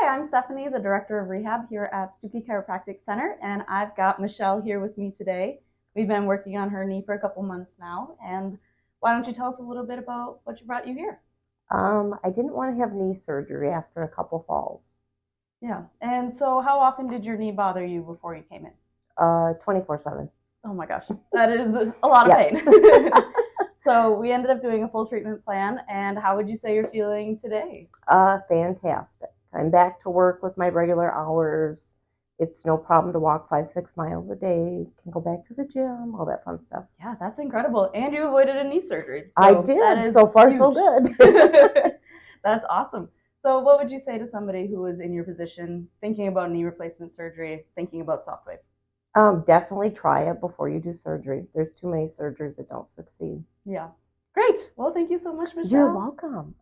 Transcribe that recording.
I'm Stephanie, the Director of Rehab here at SWTRT Chiropractic Center, and I've got Michelle here with me today. We've been working on her knee for a couple months now, and why don't you tell us a little bit about what brought you here? I didn't want to have knee surgery after a couple falls. Yeah, and so how often did your knee bother you before you came in? 24/7. Oh my gosh, that is a lot of Yes. pain. So we ended up doing a full treatment plan, and how would you say you're feeling today? Fantastic. I'm back to work with my regular hours. It's no problem to walk 5-6 miles a day. Can go back to the gym, all that fun stuff. Yeah, that's incredible. And you avoided a knee surgery. I So that did. is So far, huge. so good. That's awesome. So what would you say to somebody who is in your position, thinking about knee replacement surgery, thinking about SoftWave? Definitely try it before you do surgery. There's too many surgeries that don't succeed. Yeah. Great. Well, thank you so much, You're Michelle. welcome.